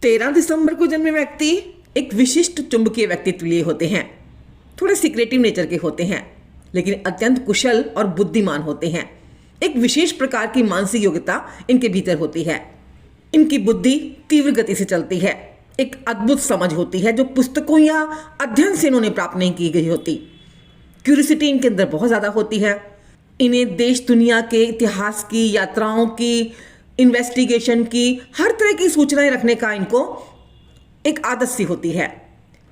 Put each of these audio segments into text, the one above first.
13 दिसंबर को जन्मे व्यक्ति एक विशिष्ट चुंबकीय व्यक्तित्व लिए होते हैं। थोड़े सीक्रेटिव नेचर के होते हैं, लेकिन अत्यंत कुशल और बुद्धिमान होते हैं। एक विशेष प्रकार की मानसिक योग्यता इनके भीतर होती है। इनकी बुद्धि तीव्र गति से चलती है। एक अद्भुत समझ होती है जो पुस्तकों या अध्ययन से इन्होंने प्राप्त नहीं की गई होती। क्यूरियोसिटी इनके अंदर बहुत ज़्यादा होती है। इन्हें देश दुनिया के इतिहास की, यात्राओं की, इन्वेस्टिगेशन की, हर तरह की सूचनाएं रखने का इनको एक आदत सी होती है।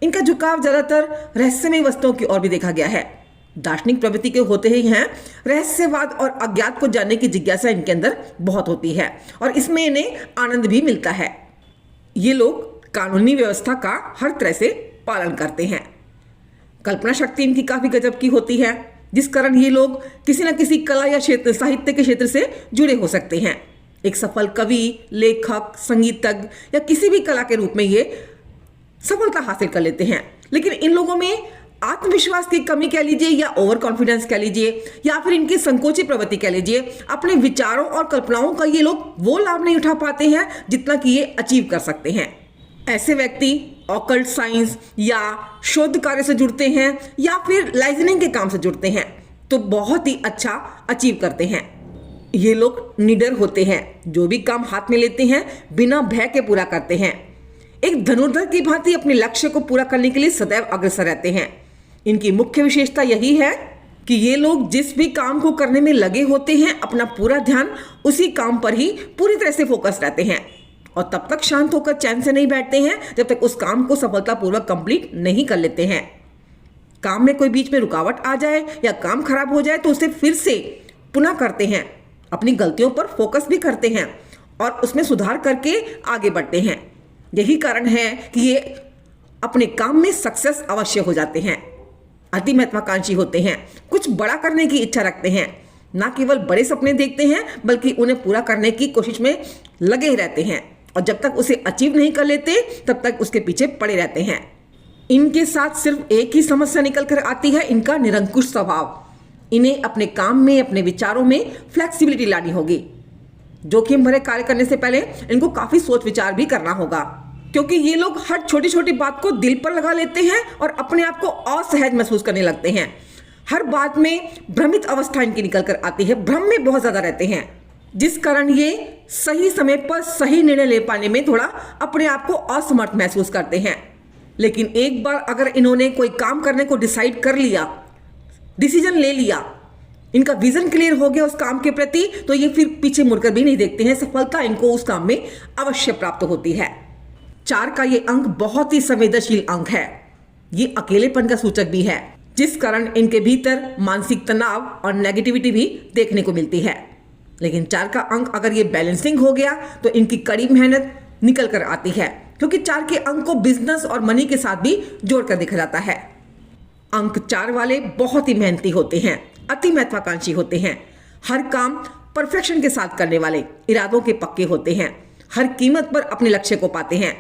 इनका झुकाव ज़्यादातर रहस्यमय वस्तुओं की ओर भी देखा गया है। दार्शनिक प्रवृत्ति के होते ही हैं, रहस्यवाद और अज्ञात को जानने की जिज्ञासा इनके अंदर बहुत होती है और इसमें इन्हें आनंद भी मिलता है। ये लोग कानूनी व्यवस्था का हर तरह से पालन करते हैं। कल्पना शक्ति इनकी काफ़ी गजब की होती है, जिस कारण ये लोग किसी न किसी कला या क्षेत्र, साहित्य के क्षेत्र से जुड़े हो सकते हैं। एक सफल कवि, लेखक, संगीतज्ञ या किसी भी कला के रूप में ये सफलता हासिल कर लेते हैं। लेकिन इन लोगों में आत्मविश्वास की कमी कह लीजिए या ओवर कॉन्फिडेंस कह लीजिए या फिर इनकी संकोची प्रवृत्ति कह लीजिए, अपने विचारों और कल्पनाओं का ये लोग वो लाभ नहीं उठा पाते हैं जितना कि ये अचीव कर सकते हैं। ऐसे व्यक्ति ऑकल्ट साइंस या शोध कार्य से जुड़ते हैं या फिर लाइजनिंग के काम से जुड़ते हैं तो बहुत ही अच्छा अचीव करते हैं। ये लोग निडर होते हैं, जो भी काम हाथ में लेते हैं बिना भय के पूरा करते हैं। एक धनुर्धर की भांति अपने लक्ष्य को पूरा करने के लिए सदैव अग्रसर रहते हैं। इनकी मुख्य विशेषता यही है कि ये लोग जिस भी काम को करने में लगे होते हैं अपना पूरा ध्यान उसी काम पर ही पूरी तरह से फोकस रहते हैं और तब तक शांत होकर चैन से नहीं बैठते हैं जब तक उस काम को सफलतापूर्वक कंप्लीट नहीं कर लेते हैं। काम में कोई बीच में रुकावट आ जाए या काम खराब हो जाए तो उसे फिर से पुनः करते हैं। अपनी गलतियों पर फोकस भी करते हैं और उसमें सुधार करके आगे बढ़ते हैं। यही कारण है कि ये अपने काम में सक्सेस अवश्य हो जाते हैं। अति महत्वाकांक्षी होते हैं, कुछ बड़ा करने की इच्छा रखते हैं। ना केवल बड़े सपने देखते हैं बल्कि उन्हें पूरा करने की कोशिश में लगे रहते हैं और जब तक उसे अचीव नहीं कर लेते तब तक उसके पीछे पड़े रहते हैं। इनके साथ सिर्फ एक ही समस्या निकल कर आती है, इनका निरंकुश स्वभाव। इन्हें अपने काम में, अपने विचारों में फ्लेक्सिबिलिटी लानी होगी। जोखिम भरे कार्य करने से पहले इनको काफ़ी सोच विचार भी करना होगा, क्योंकि ये लोग हर छोटी छोटी बात को दिल पर लगा लेते हैं और अपने आप को असहज महसूस करने लगते हैं। हर बात में भ्रमित अवस्था इनकी निकल कर आती है, भ्रम में बहुत ज़्यादा रहते हैं, जिस कारण ये सही समय पर सही निर्णय ले पाने में थोड़ा अपने आप को असमर्थ महसूस करते हैं। लेकिन एक बार अगर इन्होंने कोई काम करने को डिसाइड कर लिया, डिसीजन ले लिया, इनका विजन क्लियर हो गया उस काम के प्रति, तो ये फिर पीछे मुड़कर भी नहीं देखते हैं। सफलता इनको उस काम में अवश्य प्राप्त होती है। 4 का ये अंक बहुत ही संवेदनशील अंक है। ये अकेलेपन का सूचक भी है, जिस कारण इनके भीतर मानसिक तनाव और नेगेटिविटी भी देखने को मिलती है। लेकिन 4 का अंक अगर ये बैलेंसिंग हो गया तो इनकी कड़ी मेहनत निकल कर आती है, क्योंकि 4 के अंक को बिजनेस और मनी के साथ भी जोड़कर देखा जाता है। अंक 4 वाले बहुत ही मेहनती होते हैं, अति महत्वाकांक्षी होते हैं, हर काम परफेक्शन के साथ करने वाले, इरादों के पक्के होते हैं, हर कीमत पर अपने लक्ष्य को पाते हैं,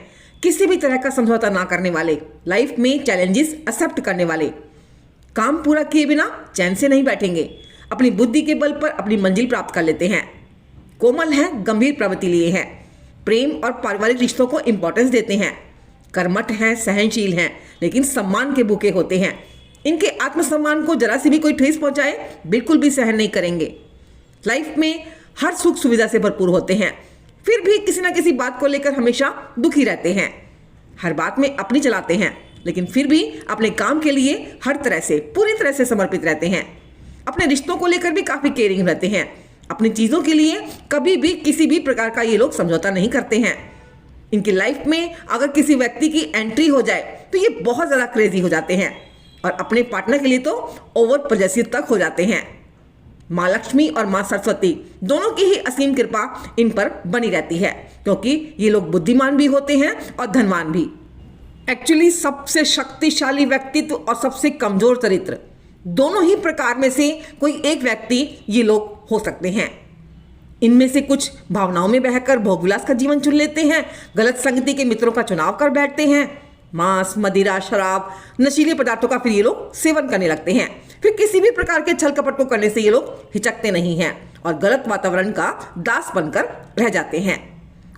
किसी भी तरह का समझौता ना करने वाले, लाइफ में चैलेंजेस एक्सेप्ट करने वाले, काम पूरा किए बिना चैन से नहीं बैठेंगे, अपनी बुद्धि के बल पर अपनी मंजिल प्राप्त कर लेते हैं, कोमल हैं, गंभीर प्रवृत्ति लिए हैं, प्रेम और पारिवारिक रिश्तों को इंपॉर्टेंस देते हैं, कर्मठ हैं, सहनशील हैं, लेकिन सम्मान के भूखे होते हैं। इनके आत्मसम्मान को जरा सी भी कोई ठेस पहुंचाए बिल्कुल भी सहन नहीं करेंगे। लाइफ में हर सुख सुविधा से भरपूर होते हैं, फिर भी किसी न किसी बात को लेकर हमेशा दुखी रहते हैं। हर बात में अपनी चलाते हैं, लेकिन फिर भी अपने काम के लिए हर तरह से, पूरी तरह से समर्पित रहते हैं। अपने रिश्तों को लेकर भी काफ़ी केयरिंग रहते हैं। अपनी चीज़ों के लिए कभी भी किसी भी प्रकार का ये लोग समझौता नहीं करते हैं। इनकी लाइफ में अगर किसी व्यक्ति की एंट्री हो जाए तो ये बहुत ज़्यादा क्रेजी हो जाते हैं और अपने पार्टनर के लिए तो ओवर पॉजेसिव तक हो जाते हैं। माँ लक्ष्मी और माँ सरस्वती दोनों की ही असीम कृपा इन पर बनी रहती है, क्योंकि ये लोग बुद्धिमान भी होते हैं और धनवान भी। एक्चुअली सबसे शक्तिशाली व्यक्तित्व और सबसे कमजोर चरित्र, दोनों ही प्रकार में से कोई एक व्यक्ति ये लोग हो सकते हैं। इनमें से कुछ भावनाओं में बहकर भोगविलास का जीवन चुन लेते हैं, गलत संगति के मित्रों का चुनाव कर बैठते हैं, मांस, मदिरा, शराब, नशीले पदार्थों का फिर ये लोग सेवन करने लगते हैं। फिर किसी भी प्रकार के छल कपट को करने से ये लोग हिचकते नहीं हैं और गलत वातावरण का दास बनकर रह जाते हैं।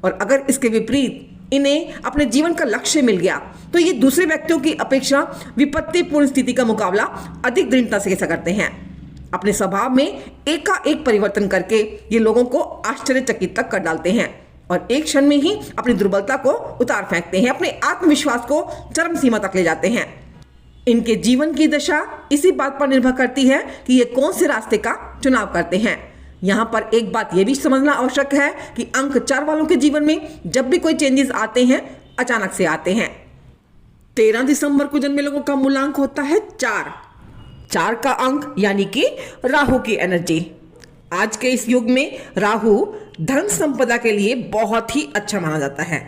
और अगर इसके विपरीत इन्हें अपने जीवन का लक्ष्य मिल गया तो ये दूसरे व्यक्तियों की अपेक्षा विपत्तिपूर्ण स्थिति का मुकाबला अधिक दृढ़ता से करते हैं। अपने स्वभाव में एकाएक परिवर्तन करके ये लोगों को आश्चर्यचकित तक कर डालते हैं और एक क्षण में ही अपनी दुर्बलता को उतार फेंकते हैं, अपने आत्मविश्वास को चरम सीमा तक ले जाते हैं। इनके जीवन की दशा इसी बात पर निर्भर करती है कि ये कौन से रास्ते का चुनाव करते हैं। यहाँ पर एक बात यह भी समझना आवश्यक है कि अंक 4 वालों के जीवन में जब भी कोई चेंजेस आते हैं अचानक से आते हैं। 13 दिसंबर को जन्मे लोगों का मूलांक होता है 4 का अंक यानी कि राहु की एनर्जी। आज के इस युग में राहु धन संपदा के लिए बहुत ही अच्छा माना जाता है।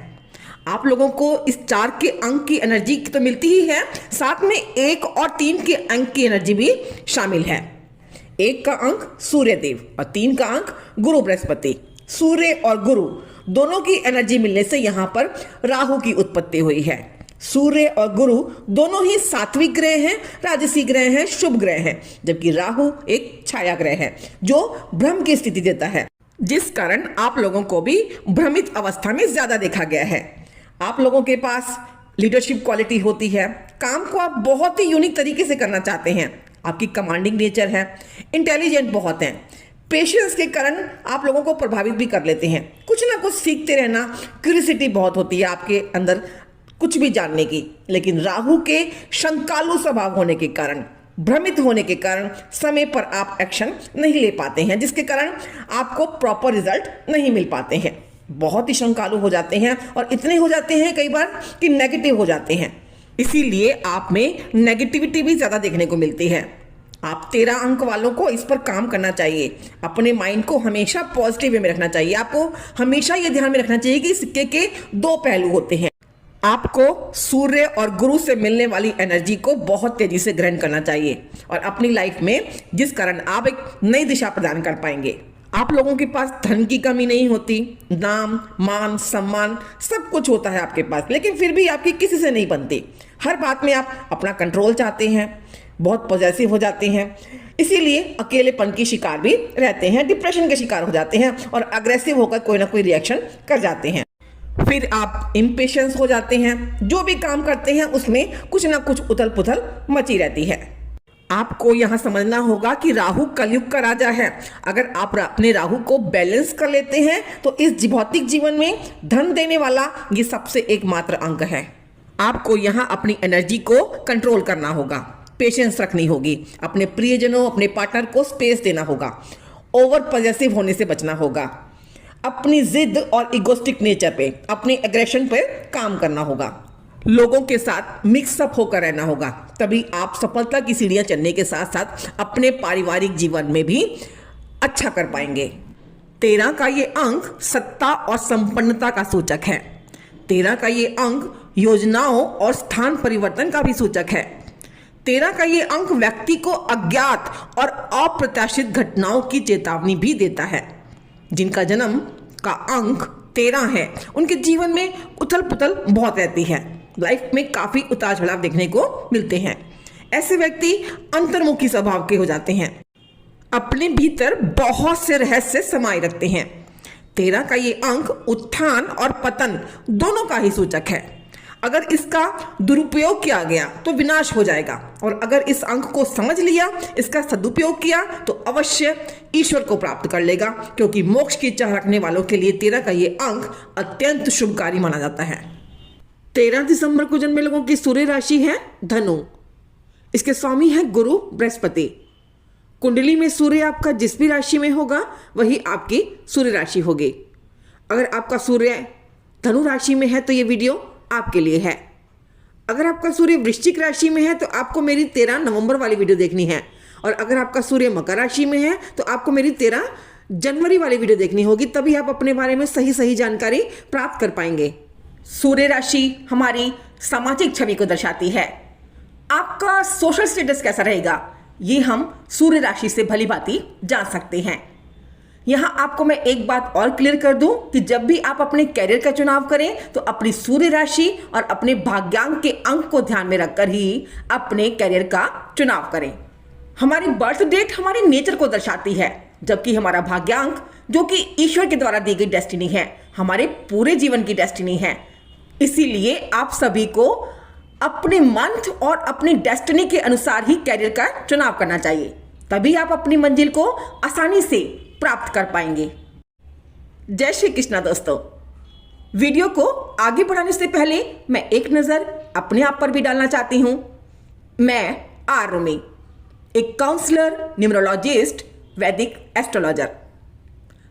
आप लोगों को इस 4 के अंक की एनर्जी तो मिलती ही है, साथ में 1 और 3 के अंक की एनर्जी भी शामिल है। 1 का अंक सूर्यदेव और 3 का अंक गुरु बृहस्पति। सूर्य और गुरु दोनों की एनर्जी मिलने से यहाँ पर राहु की उत्पत्ति हुई है। सूर्य और गुरु दोनों ही सात्विक ग्रह हैं, राजसी ग्रह हैं, शुभ ग्रह हैं, जबकि राहु एक छाया ग्रह है जो भ्रम की स्थिति देता है, जिस कारण आप लोगों को भी भ्रमित अवस्था में ज्यादा देखा गया है। आप लोगों के पास लीडरशिप क्वालिटी होती है, काम को आप बहुत ही यूनिक तरीके से करना चाहते हैं, आपकी कमांडिंग नेचर है, इंटेलिजेंट बहुत हैं, पेशेंस के कारण आप लोगों को प्रभावित भी कर लेते हैं, कुछ ना कुछ सीखते रहना, क्यूरियोसिटी बहुत होती है आपके अंदर कुछ भी जानने की। लेकिन राहु के शंकालु स्वभाव होने के कारण, भ्रमित होने के कारण समय पर आप एक्शन नहीं ले पाते हैं, जिसके कारण आपको प्रॉपर रिजल्ट नहीं मिल पाते हैं। बहुत ही शंकालु हो जाते हैं और इतने हो जाते हैं कई बार कि नेगेटिव हो जाते हैं, इसीलिए आप में नेगेटिविटी भी ज़्यादा देखने को मिलती है। आप 13 अंक वालों को इस पर काम करना चाहिए, अपने माइंड को हमेशा पॉजिटिव वे में रखना चाहिए। आपको हमेशा ये ध्यान में रखना चाहिए कि सिक्के के 2 पहलू होते हैं। आपको सूर्य और गुरु से मिलने वाली एनर्जी को बहुत तेजी से ग्रहण करना चाहिए और अपनी लाइफ में, जिस कारण आप एक नई दिशा प्रदान कर पाएंगे। आप लोगों के पास धन की कमी नहीं होती, नाम मान सम्मान सब कुछ होता है आपके पास, लेकिन फिर भी आपकी किसी से नहीं बनती। हर बात में आप अपना कंट्रोल चाहते हैं, बहुत पॉजेसिव हो जाते हैं, इसीलिए अकेलेपन की शिकार भी रहते हैं, डिप्रेशन के शिकार हो जाते हैं और अग्रेसिव होकर कोई ना कोई रिएक्शन कर जाते हैं। फिर आप इम्पेशेंस हो जाते हैं, जो भी काम करते हैं उसमें कुछ ना कुछ उथल पुथल मची रहती है। आपको यहां समझना होगा कि राहु कलयुग का राजा है। अगर आप अपने राहु को बैलेंस कर लेते हैं तो इस भौतिक जीवन में धन देने वाला ये सबसे एकमात्र अंक है। आपको यहां अपनी एनर्जी को कंट्रोल करना होगा, पेशेंस रखनी होगी, अपने प्रियजनों, अपने पार्टनर को स्पेस देना होगा, ओवर पॉजेसिव होने से बचना होगा, अपनी जिद और इगोस्टिक नेचर पे, अपने एग्रेशन पे काम करना होगा, लोगों के साथ मिक्सअप होकर रहना होगा, तभी आप सफलता की सीढ़ियां चढ़ने के साथ साथ अपने पारिवारिक जीवन में भी अच्छा कर पाएंगे। 13 का ये अंक सत्ता और संपन्नता का सूचक है। 13 का ये अंक योजनाओं और स्थान परिवर्तन का भी सूचक है। 13 का ये अंक व्यक्ति को अज्ञात और अप्रत्याशित घटनाओं की चेतावनी भी देता है। जिनका जन्म का अंक 13 है उनके जीवन में उथल पुथल बहुत रहती है, लाइफ में काफी उतार चढ़ाव देखने को मिलते हैं। ऐसे व्यक्ति अंतर्मुखी स्वभाव के हो जाते हैं, अपने भीतर बहुत से रहस्य समाये रखते हैं। 13 का ये अंक उत्थान और पतन दोनों का ही सूचक है। अगर इसका दुरुपयोग किया गया तो विनाश हो जाएगा और अगर इस अंक को समझ लिया, इसका सदुपयोग किया तो अवश्य ईश्वर को प्राप्त कर लेगा, क्योंकि मोक्ष की चाह रखने वालों के लिए 13 का ये अंक अत्यंत शुभकारी माना जाता है। 13 दिसंबर को जन्मे लोगों की सूर्य राशि है धनु। इसके स्वामी है गुरु बृहस्पति। कुंडली में सूर्य आपका जिस भी राशि में होगा वही आपकी सूर्य राशि होगी। अगर आपका सूर्य धनु राशि में है तो ये वीडियो आपके लिए है। अगर आपका सूर्य वृश्चिक राशि में है तो आपको मेरी 13 नवंबर वाली वीडियो देखनी है, और अगर आपका सूर्य मकर राशि में है तो आपको मेरी 13 जनवरी वाली वीडियो देखनी होगी, तभी आप अपने बारे में सही सही जानकारी प्राप्त कर पाएंगे। सूर्य राशि हमारी सामाजिक छवि को दर्शाती है। आपका सोशल स्टेटस कैसा रहेगा ये हम सूर्य राशि से भली भांति जान सकते हैं। यहां आपको मैं एक बात और क्लियर कर दूं कि जब भी आप अपने कैरियर का चुनाव करें तो अपनी सूर्य राशि और अपने भाग्यांक के अंक को ध्यान में रखकर ही अपने कैरियर का चुनाव करें। हमारी बर्थ डेट हमारे नेचर को दर्शाती है, जबकि हमारा भाग्यांक जो कि ईश्वर के द्वारा दी गई डेस्टिनी है, हमारे पूरे जीवन की डेस्टिनी है, इसीलिए आप सभी को अपने मंथ और अपनी डेस्टिनी के अनुसार ही कैरियर का चुनाव करना चाहिए, तभी आप अपनी मंजिल को आसानी से प्राप्त कर पाएंगे। जय श्री कृष्णा दोस्तों। वीडियो को आगे बढ़ाने से पहले मैं एक नज़र अपने आप पर भी डालना चाहती हूँ। मैं आर रूमी, एक काउंसलर, न्यूमरोलॉजिस्ट, वैदिक एस्ट्रोलॉजर।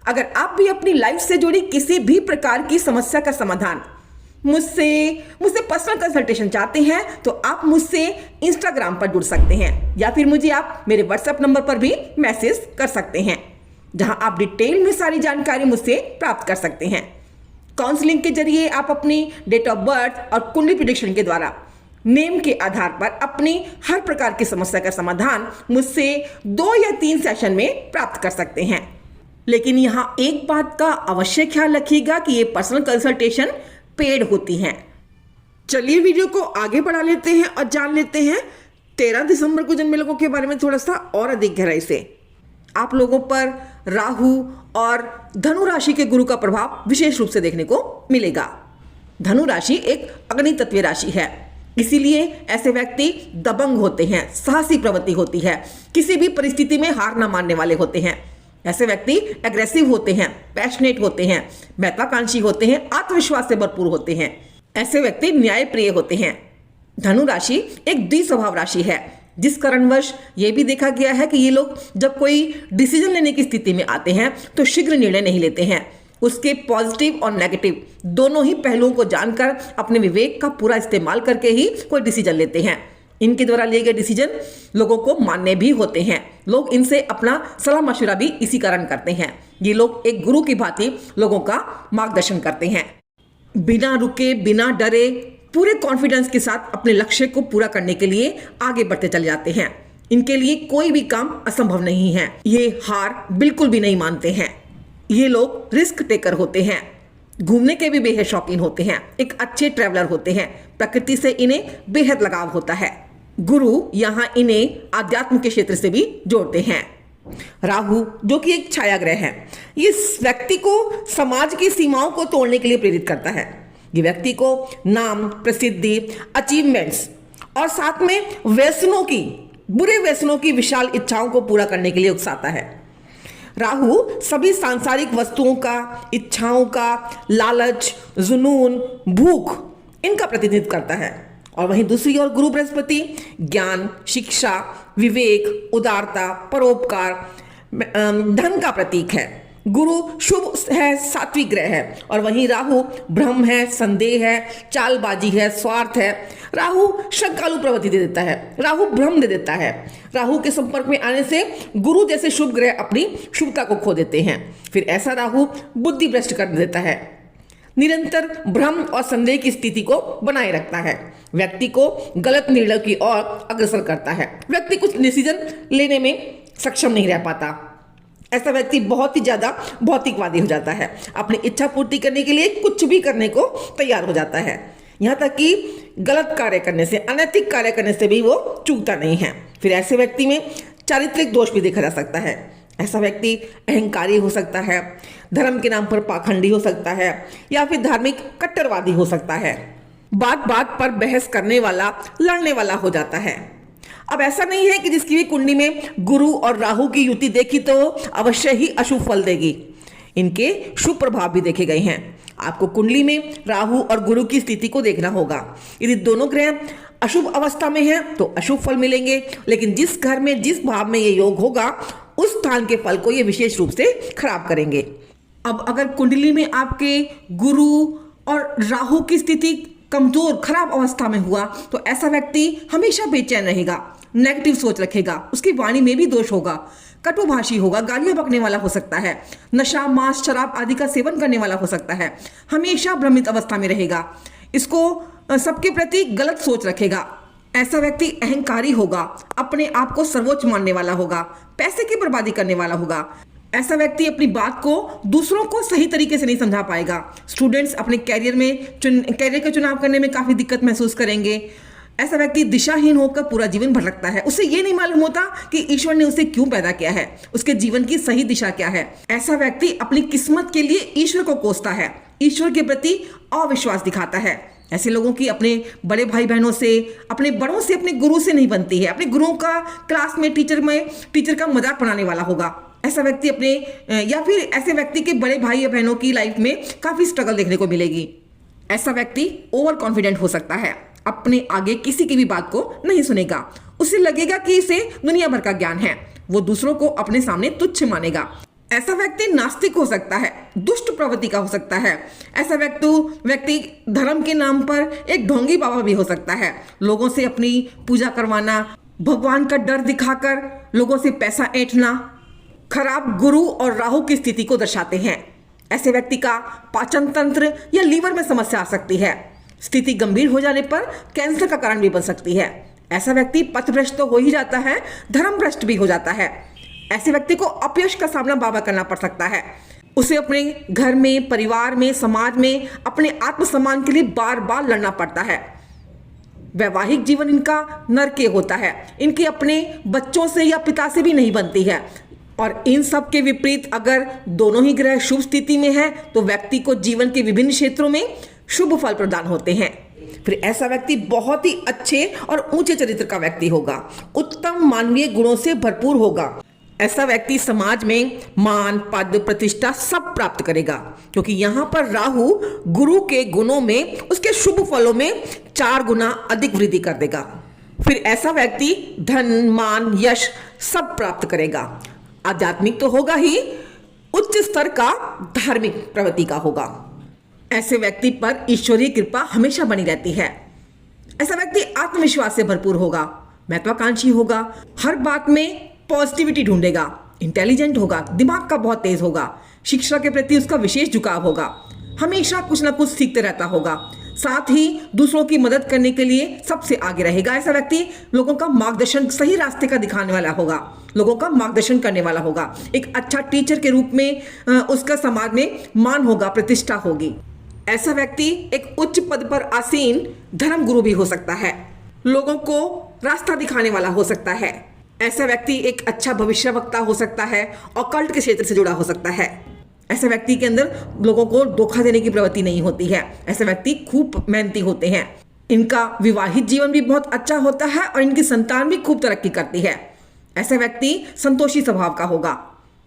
अगर आप भी अपनी लाइफ से जुड़ी किसी भी प्रकार की समस्या का समाधान मुझसे पर्सनल कंसल्टेशन चाहते हैं तो आप मुझसे इंस्टाग्राम पर जुड़ सकते हैं, या फिर मुझे आप मेरे व्हाट्सएप नंबर पर भी मैसेज कर सकते हैं, जहां आप डिटेल में सारी जानकारी मुझसे प्राप्त कर सकते हैं। काउंसलिंग के जरिए आप अपनी डेट ऑफ बर्थ और कुंडली प्रेडिक्शन के द्वारा नेम के आधार पर अपनी हर प्रकार की समस्या का समाधान मुझसे 2 या 3 सेशन में प्राप्त कर सकते हैं। लेकिन यहाँ एक बात का अवश्य ख्याल रखिएगा कि ये पर्सनल कंसल्टेशन पेड होती हैं। चलिए वीडियो को आगे बढ़ा लेते हैं और जान लेते हैं 13 दिसंबर को जन्मे लोगों के बारे में थोड़ा सा और अधिक गहराई से। आप लोगों पर राहु और धनु राशि के गुरु का प्रभाव विशेष रूप से देखने को मिलेगा। धनु राशि एक अग्नि तत्व राशि है, इसीलिए ऐसे व्यक्ति दबंग होते हैं, साहसी प्रवृत्ति होती है, किसी भी परिस्थिति में हार न मानने वाले होते हैं। ऐसे व्यक्ति एग्रेसिव होते हैं, पैशनेट होते हैं, महत्वाकांक्षी होते हैं, आत्मविश्वास से भरपूर होते हैं। ऐसे व्यक्ति न्यायप्रिय होते हैं। धनु राशि एक द्विस्वभाव राशि है, जिस कारणवश ये भी देखा गया है कि ये लोग जब कोई डिसीजन लेने की स्थिति में आते हैं तो शीघ्र निर्णय नहीं लेते हैं। उसके पॉजिटिव और नेगेटिव दोनों ही पहलुओं को जानकर अपने विवेक का पूरा इस्तेमाल करके ही कोई डिसीजन लेते हैं। इनके द्वारा लिए गए डिसीजन लोगों को मानने भी होते हैं। लोग इनसे अपना सलाह मशवरा भी इसी कारण करते हैं। ये लोग एक गुरु की भांति लोगों का मार्गदर्शन करते हैं। बिना रुके, बिना डरे, पूरे कॉन्फिडेंस के साथ अपने लक्ष्य को पूरा करने के लिए आगे बढ़ते चले जाते हैं। इनके लिए कोई भी काम असंभव नहीं है। ये हार बिल्कुल भी नहीं मानते हैं। ये लोग रिस्क टेकर होते हैं, घूमने के भी बेहद शौकीन होते हैं, एक अच्छे ट्रैवलर होते हैं। प्रकृति से इन्हें बेहद लगाव होता है। गुरु यहाँ इन्हें आध्यात्म के क्षेत्र से भी जोड़ते हैं। राहु जो कि एक छाया ग्रह है, इस व्यक्ति को समाज की सीमाओं को तोड़ने के लिए प्रेरित करता है। ये व्यक्ति को नाम, प्रसिद्धि, अचीवमेंट्स और साथ में व्यसनों की, बुरे व्यसनों की विशाल इच्छाओं को पूरा करने के लिए उकसाता है। राहु सभी सांसारिक वस्तुओं का, इच्छाओं का, लालच, जुनून, भूख, इनका प्रतिनिधित्व करता है। और वहीं दूसरी ओर गुरु बृहस्पति ज्ञान, शिक्षा, विवेक, उदारता, परोपकार, धन का प्रतीक है। गुरु शुभ है, सात्विक ग्रह है। और वहीं राहु भ्रम है, संदेह है, चालबाजी है, स्वार्थ है। राहु श्रद्धालु प्रवृत्ति दे देता है, राहु भ्रम दे देता है। राहु के संपर्क में आने से गुरु जैसे शुभ ग्रह अपनी शुभता को खो देते हैं। फिर ऐसा राहु बुद्धि भ्रष्ट कर देता है, निरंतर भ्रम और संदेह की स्थिति को बनाए रखता है, व्यक्ति को गलत निर्णय की ओर अग्रसर करता है। व्यक्ति कुछ डिसीजन लेने में सक्षम नहीं रह पाता। ऐसा व्यक्ति बहुत ही ज्यादा भौतिकवादी हो जाता है, अपनी इच्छा पूर्ति करने के लिए कुछ भी करने को तैयार हो जाता है। यहाँ तक कि गलत कार्य करने से, अनैतिक कार्य करने से भी वो चूकता नहीं है। फिर ऐसे व्यक्ति में चारित्रिक दोष भी देखा जा सकता है। ऐसा व्यक्ति अहंकारी हो सकता है, धर्म के नाम पर पाखंडी हो सकता है, या फिर धार्मिक कट्टरवादी हो सकता है। बात बात पर बहस करने वाला, लड़ने वाला हो जाता है। अब ऐसा नहीं है कि जिसकी भी कुंडली में गुरु और राहु की युति देखी तो अवश्य ही अशुभ फल देगी। इनके शुभ प्रभाव भी देखे गए हैं। आपको कुंडली में राहु और गुरु की स्थिति को देखना होगा। यदि दोनों ग्रह अशुभ अवस्था में हैं तो अशुभ फल मिलेंगे, लेकिन जिस घर में, जिस भाव में ये योग होगा, उस स्थान के फल को ये विशेष रूप से खराब करेंगे। अब अगर कुंडली में आपके गुरु और राहु की स्थिति कमजोर, खराब अवस्था में हुआ तो ऐसा व्यक्ति हमेशा बेचैन रहेगा, नेगेटिव सोच रखेगा, उसकी वाणी में भी दोष होगा, कटुभाषी होगा, गालियां बकने वाला हो सकता है, नशा, मांस, शराब आदि का सेवन करने वाला हो सकता है, हमेशा भ्रमित अवस्था में रहेगा, इसको सबके प्रति गलत सोच रखेगा। ऐसा व्यक्ति अहंकारी होगा, अपने आप को सर्वोच्च मानने वाला होगा, पैसे की बर्बादी करने वाला होगा। ऐसा व्यक्ति अपनी बात को दूसरों को सही तरीके से नहीं समझा पाएगा। स्टूडेंट्स अपने कैरियर का चुनाव करने में काफ़ी दिक्कत महसूस करेंगे। ऐसा व्यक्ति दिशाहीन होकर पूरा जीवन भटकता है, उसे ये नहीं मालूम होता कि ईश्वर ने उसे क्यों पैदा किया है, उसके जीवन की सही दिशा क्या है। ऐसा व्यक्ति अपनी किस्मत के लिए ईश्वर को कोसता है, ईश्वर के प्रति अविश्वास दिखाता है। ऐसे लोगों की अपने बड़े भाई बहनों से, अपने बड़ों से, अपने गुरु से नहीं बनती है। अपने गुरुओं का क्लास में टीचर का मजाक बनाने वाला होगा। ऐसा व्यक्ति या फिर ऐसे व्यक्ति के बड़े भाई या बहनों की लाइफ में काफी स्ट्रगल देखने को मिलेगी। ऐसा व्यक्ति ओवर कॉन्फिडेंट हो सकता है, अपने आगे किसी की भी बात को नहीं सुनेगा। उसे लगेगा कि इसे दुनिया भर का ज्ञान है, वो दूसरों को अपने सामने तुच्छ मानेगा। ऐसा व्यक्ति नास्तिक हो सकता है, दुष्ट प्रवृत्ति का हो सकता है। ऐसा व्यक्ति धर्म के नाम पर एक ढोंगी बाबा भी हो सकता है। लोगों से अपनी पूजा करवाना, भगवान का डर दिखाकर लोगों से पैसा ऐंठना खराब गुरु और राहु की स्थिति को दर्शाते हैं। ऐसे व्यक्ति का पाचन तंत्र या लीवर में समस्या आ सकती है। स्थिति गंभीर हो जाने पर कैंसर का कारण भी बन सकती है। ऐसा व्यक्ति पथभ्रष्ट तो हो ही जाता है, धर्म भ्रष्ट भी हो जाता है। ऐसे व्यक्ति को अपयश का सामना बार बार करना पड़ सकता है। उसे अपने घर में, परिवार में, समाज में अपने आत्मसम्मान के लिए बार बार लड़ना पड़ता है। वैवाहिक जीवन इनका नरकीय होता है। इनके अपने बच्चों से या पिता से भी नहीं बनती है। और इन सब के विपरीत अगर दोनों ही ग्रह शुभ स्थिति में है तो व्यक्ति को जीवन के विभिन्न क्षेत्रों में शुभ फल प्रदान होते हैं। फिर ऐसा व्यक्ति बहुत ही अच्छे और ऊंचे चरित्र का व्यक्ति होगा, उत्तम मानवीय गुणों से भरपूर होगा। ऐसा व्यक्ति समाज में मान, पद, प्रतिष्ठा सब प्राप्त करेगा, क्योंकि यहाँ पर राहु गुरु के गुणों में, उसके शुभ फलों में 4 गुना अधिक वृद्धि कर देगा। फिर ऐसा व्यक्ति धन, मान, यश सब प्राप्त करेगा। आध्यात्मिक तो होगा ही, उच्च स्तर का धार्मिक प्रवृत्ति का होगा। ऐसे व्यक्ति पर ईश्वरीय कृपा हमेशा बनी रहती है। ऐसा व्यक्ति आत्मविश्वास से भरपूर होगा, महत्वाकांक्षी होगा, हर बात में पॉजिटिविटी ढूंढेगा, इंटेलिजेंट होगा, दिमाग का बहुत तेज होगा, शिक्षा के प्रति उसका विशेष झुकाव होगा, हमेशा कुछ ना कुछ सीखते रहता होगा, साथ ही दूसरों की मदद करने के लिए सबसे आगे रहेगा। ऐसा व्यक्ति लोगों का मार्गदर्शन, सही रास्ते का दिखाने वाला होगा, लोगों का मार्गदर्शन करने वाला होगा। एक अच्छा टीचर के रूप में उसका समाज में मान होगा, प्रतिष्ठा होगी। ऐसा व्यक्ति एक उच्च पद पर आसीन धर्म गुरु भी हो सकता है, लोगों को रास्ता दिखाने वाला हो सकता है। ऐसा व्यक्ति एक अच्छा भविष्यवक्ता हो सकता है, ऑकल्ट के क्षेत्र से जुड़ा हो सकता है। ऐसे व्यक्ति के अंदर लोगों को धोखा देने की प्रवृत्ति नहीं होती है। ऐसे व्यक्ति खूब मेहनती होते हैं। इनका विवाहित जीवन भी बहुत अच्छा होता है और इनकी संतान भी खूब तरक्की करती है। ऐसा व्यक्ति संतोषी स्वभाव का होगा,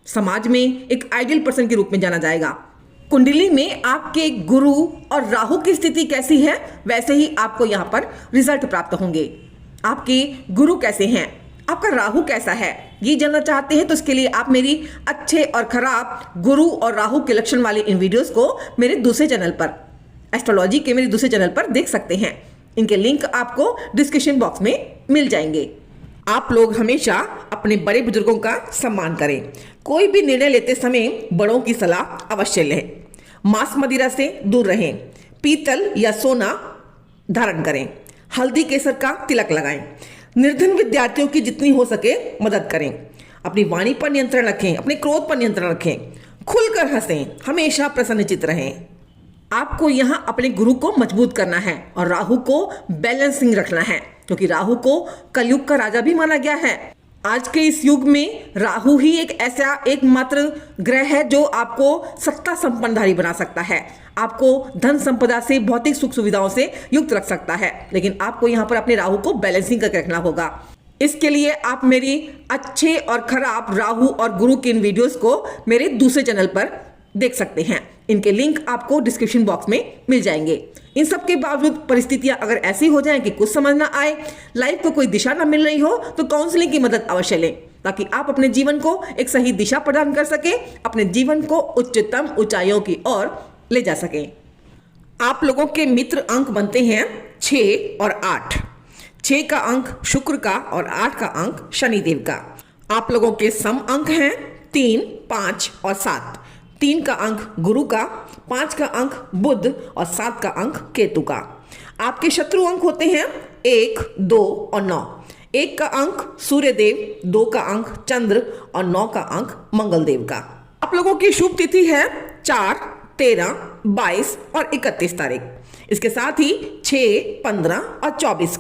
समाज में एक आइडियल पर्सन के रूप में जाना जाएगा। कुंडली में आपके गुरु और राहु की स्थिति कैसी है, वैसे ही आपको यहाँ पर रिजल्ट प्राप्त होंगे। आपके गुरु कैसे हैं, आपका राहु कैसा है, ये जानना चाहते हैं तो इसके लिए आप मेरी अच्छे और खराब गुरु और राहु के लक्षण वाले इन वीडियोस को मेरे दूसरे चैनल पर, एस्ट्रोलॉजी के मेरे दूसरे चैनल पर देख सकते हैं। इनके लिंक आपको डिस्क्रिप्शन बॉक्स में मिल जाएंगे। आप लोग हमेशा अपने बड़े बुजुर्गों का सम्मान करें। कोई भी निर्णय लेते समय बड़ों की सलाह अवश्य लें। मांस मदिरा से दूर रहें। पीतल या सोना धारण करें। हल्दी केसर का तिलक लगाएं। निर्धन विद्यार्थियों की जितनी हो सके मदद करें। अपनी वाणी पर नियंत्रण रखें, अपने क्रोध पर नियंत्रण रखें। खुलकर हंसें, हमेशा प्रसन्नचित्त रहें। आपको यहाँ अपने गुरु को मजबूत करना है और राहु को बैलेंसिंग रखना है, क्योंकि राहु को कलयुग का राजा भी माना गया है। आज के इस युग में राहु ही एक ऐसा एकमात्र ग्रह है जो आपको सत्ता संपन्नधारी बना सकता है, आपको धन संपदा से, भौतिक सुख सुविधाओं से युक्त रख सकता है। लेकिन आपको यहाँ पर अपने राहु को बैलेंसिंग करके रखना होगा। इसके लिए आप मेरी अच्छे और खराब राहु और गुरु के इन वीडियोस को मेरे दूसरे चैनल पर देख सकते हैं। इनके लिंक आपको डिस्क्रिप्शन बॉक्स में मिल जाएंगे। इन सब के बावजूद परिस्थितियां अगर ऐसी हो जाएं कि कुछ समझ ना आए, लाइफ को कोई दिशा ना मिल रही हो, तो काउंसलिंग की मदद अवश्य लें, ताकि आप अपने जीवन को एक सही दिशा प्रदान कर सके, अपने जीवन को उच्चतम ऊंचाइयों की ओर ले जा सकें। आप लोगों के मित्र अंक बनते हैं 6 और 8। 6 का अंक शुक्र का और 8 का अंक शनिदेव का। आप लोगों के सम अंक हैं 3, 5 और 7। 3 का अंक गुरु का, 5 का अंक बुध और 7 का अंक केतु का। आपके शत्रु अंक होते हैं 1, 2 और 9। 1 का अंक सूर्यदेव, 2 का अंक चंद्र और 9 का अंक मंगलदेव का। आप लोगों की शुभ तिथि है 4, 13, 22 और 31 तारीख। इसके साथ ही 6, 15 और 24।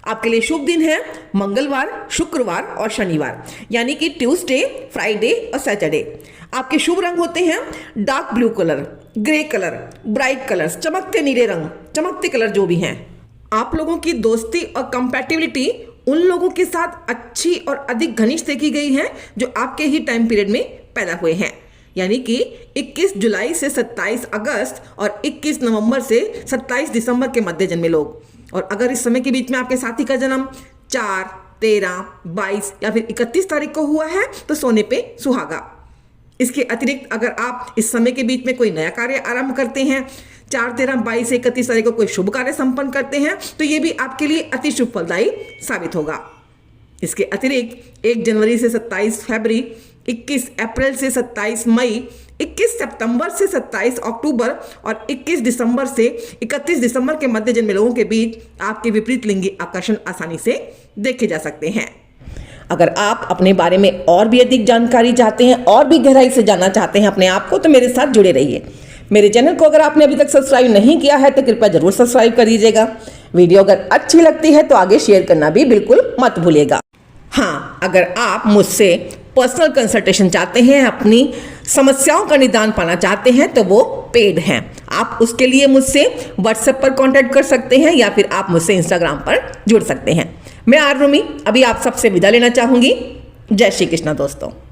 आपके लिए शुभ दिन है मंगलवार, शुक्रवार और शनिवार, यानी कि ट्यूसडे, फ्राइडे और सैटरडे। आपके शुभ रंग होते हैं dark blue colour, grey colour, bright colours, चमकते नीले रंग, चमकते कलर जो भी हैं। आप लोगों की दोस्ती और कंपैटिबिलिटी उन लोगों के साथ अच्छी और अधिक घनिष्ठ देखी गई है जो आपके ही टाइम पीरियड में पैदा हुए हैं, यानी कि 21 जुलाई से 27 अगस्त और 21 नवंबर से 27 दिसंबर के मध्य जन्मे लोग। और अगर इस समय के बीच में आपके साथी का जन्म 4, 13, 22 या फिर 31 तारीख को हुआ है तो सोने पे सुहागा। इसके अतिरिक्त अगर आप इस समय के बीच में कोई नया कार्य आरंभ करते हैं, 4, 13, 22 से 31 तारीख को कोई शुभ कार्य संपन्न करते हैं, तो ये भी आपके लिए अति शुभ फलदायी साबित होगा। इसके अतिरिक्त 1 जनवरी से 27 फरवरी, 21 अप्रैल से 27 मई, 21 सितंबर से 27 अक्टूबर और 21 दिसंबर से 31 दिसंबर के मध्य जन्मे लोगों के बीच आपके विपरीत लिंगी आकर्षण आसानी से देखे जा सकते हैं। अगर आप अपने बारे में और भी अधिक जानकारी चाहते हैं और भी गहराई से जानना चाहते हैं अपने आप को, तो मेरे साथ जुड़े रहिए। मेरे चैनल को अगर आपने अभी तक सब्सक्राइब नहीं किया है तो कृपया जरूर सब्सक्राइब कर दीजिएगा। वीडियो अगर अच्छी लगती है तो आगे शेयर करना भी बिल्कुल मत भूलिएगा। हाँ, अगर आप मुझसे पर्सनल कंसल्टेशन चाहते हैं, अपनी समस्याओं का निदान पाना चाहते हैं, तो वो पेड हैं। आप उसके लिए मुझसे व्हाट्सएप पर कांटेक्ट कर सकते हैं या फिर आप मुझसे इंस्टाग्राम पर जुड़ सकते हैं। मैं आरुमि अभी आप सबसे विदा लेना चाहूंगी। जय श्री कृष्णा दोस्तों।